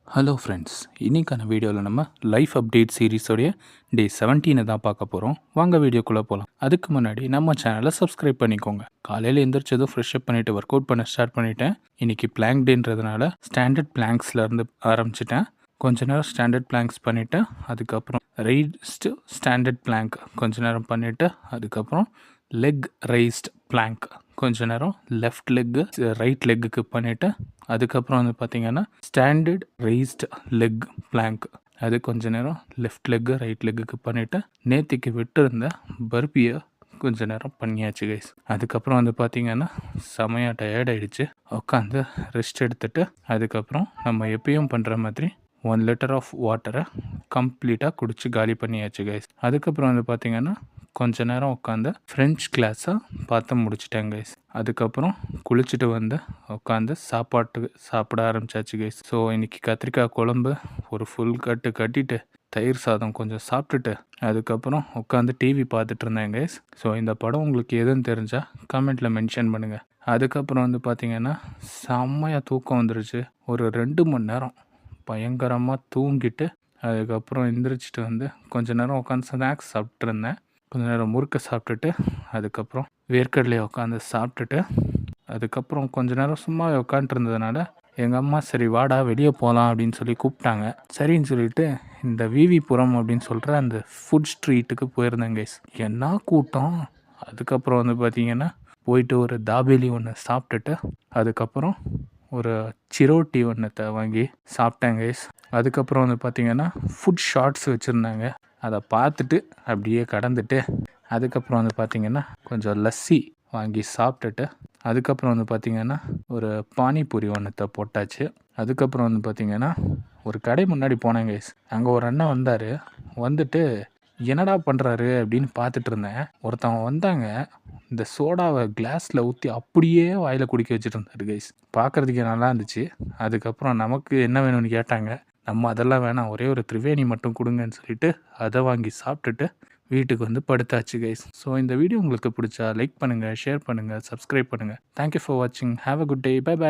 Hello friends, இன்றைக்கான வீடியோவில் நம்ம லைஃப் அப்டேட் சீரீஸோடைய டே 17 தான் பார்க்க போகிறோம். வாங்க வீடியோக்குள்ளே போகலாம். அதுக்கு முன்னாடி நம்ம சேனலை சப்ஸ்கிரைப் பண்ணிக்கோங்க. காலையில் எந்திரிச்சதும் ஃப்ரெஷ்அப் பண்ணிவிட்டு ஒர்க் அவுட் பண்ண ஸ்டார்ட் பண்ணிட்டேன். இன்றைக்கி பிளாங்க் டேன்றதுனால ஸ்டாண்டர்ட் பிளாங்க்ஸ்லேருந்து ஆரம்பிச்சிட்டேன். கொஞ்ச நேரம் ஸ்டாண்டர்ட் பிளாங்க்ஸ் பண்ணிவிட்டு அதுக்கப்புறம் ரைஸ்டு ஸ்டாண்டர்ட் பிளாங்க் கொஞ்ச நேரம் பண்ணிவிட்டு அதுக்கப்புறம் லெக் ரைஸ்ட் பிளாங்க் கொஞ்ச நேரம் லெஃப்ட் லெக்கு ரைட் லெக்குக்கு பண்ணிவிட்டு அதுக்கப்புறம் வந்து பார்த்திங்கன்னா ஸ்டாண்டர்ட் ரைஸ்ட் லெக் பிளாங்க் அது கொஞ்ச நேரம் லெஃப்ட் லெக்கு ரைட் லெக்குக்கு பண்ணிவிட்டு நேற்றுக்கு விட்டுருந்த பர்பியை கொஞ்ச நேரம் பண்ணியாச்சு கைஸ். அதுக்கப்புறம் வந்து பார்த்திங்கன்னா செமையாக டயர்ட் ஆகிடுச்சு. உட்காந்து ரெஸ்ட் எடுத்துகிட்டு அதுக்கப்புறம் நம்ம எப்பயும் பண்ணுற மாதிரி 1 லிட்டர் ஆஃப் வாட்டரை கம்ப்ளீட்டாக குடிச்சு காலி பண்ணியாச்சு கைஸ். அதுக்கப்புறம் வந்து பார்த்திங்கன்னா கொஞ்ச நேரம் உட்காந்து ஃப்ரெஞ்ச் கிளாஸை பார்த்து முடிச்சிட்டேன் கைஸ். அதுக்கப்புறம் குளிச்சுட்டு வந்து உட்காந்து சாப்பிட ஆரம்பிச்சாச்சு கைஸ். ஸோ இன்றைக்கி கத்திரிக்காய் குழம்பு ஒரு ஃபுல் கட்டிட்டு தயிர் சாதம் கொஞ்சம் சாப்பிட்டுட்டு அதுக்கப்புறம் உட்காந்து டிவி பார்த்துட்டு இருந்தேன் கைஸ். ஸோ இந்த படம் உங்களுக்கு எதுன்னு தெரிஞ்சால் கமெண்ட்டில் மென்ஷன் பண்ணுங்கள். அதுக்கப்புறம் வந்து பார்த்திங்கன்னா செம்மையாக தூக்கம் வந்துருச்சு. ஒரு 2 மணி நேரம் பயங்கரமாக தூங்கிட்டு அதுக்கப்புறம் எந்திரிச்சிட்டு வந்து கொஞ்ச நேரம் உட்காந்து ஸ்நாக்ஸ் சாப்பிட்டு இருந்தேன். கொஞ்ச நேரம் முறுக்கை சாப்பிட்டுட்டு அதுக்கப்புறம் வேர்க்கடலையை உட்காந்து சாப்பிட்டுட்டு அதுக்கப்புறம் கொஞ்ச நேரம் சும்மா உட்காந்துருந்ததுனால எங்கள் அம்மா சரி வாடா வெளியே போகலாம் அப்படின்னு சொல்லி கூப்பிட்டாங்க. சரின்னு சொல்லிட்டு இந்த விவிபுரம் அப்படின்னு சொல்கிற அந்த ஃபுட் ஸ்ட்ரீட்டுக்கு போயிருந்தேன் கைஸ். என்ன கூட்டம்! அதுக்கப்புறம் வந்து பார்த்திங்கன்னா போயிட்டு ஒரு தாபேலி ஒன்று சாப்பிட்டுட்டு அதுக்கப்புறம் ஒரு சிரோட்டி ஒன்றத்தை வாங்கி சாப்பிட்டேன் கைஸ். அதுக்கப்புறம் வந்து பார்த்திங்கன்னா ஃபுட் ஷார்ட்ஸ் வச்சுருந்தாங்க. அதை பார்த்துட்டு அப்படியே கடந்துட்டு அதுக்கப்புறம் வந்து பார்த்திங்கன்னா கொஞ்சம் லஸ்ஸி வாங்கி சாப்பிட்டுட்டு அதுக்கப்புறம் வந்து பார்த்திங்கன்னா ஒரு பானிபூரி ஒன்றத்தை போட்டாச்சு. அதுக்கப்புறம் வந்து பார்த்திங்கன்னா ஒரு கடை முன்னாடி போனேன் கைஸ். அங்கே ஒரு அண்ணன் வந்தார். வந்துட்டு என்னடா பண்ணுறாரு அப்படின்னு பார்த்துட்டு இருந்தேன். ஒருத்தவங்க வந்தாங்க, இந்த சோடாவை கிளாஸில் ஊற்றி அப்படியே வாயில் குடிக்க வச்சுட்டு இருந்தார் கைஸ். பார்க்குறதுக்கே நல்லா இருந்துச்சு. அதுக்கப்புறம் நமக்கு என்ன வேணும்னு கேட்டாங்க. நம்ம அதெல்லாம் வேணாம், ஒரே ஒரு திரிவேணி மட்டும் கொடுங்கன்னு சொல்லிட்டு அதை வாங்கி சாப்பிட்டுட்டு வீட்டுக்கு வந்து படுத்தாச்சு கைஸ். ஸோ இந்த வீடியோ உங்களுக்கு பிடிச்சா லைக் பண்ணுங்கள், ஷேர் பண்ணுங்கள், சப்ஸ்கிரைப் பண்ணுங்கள். தேங்க்யூ ஃபார் வாட்சிங். Have a good day. Bye by.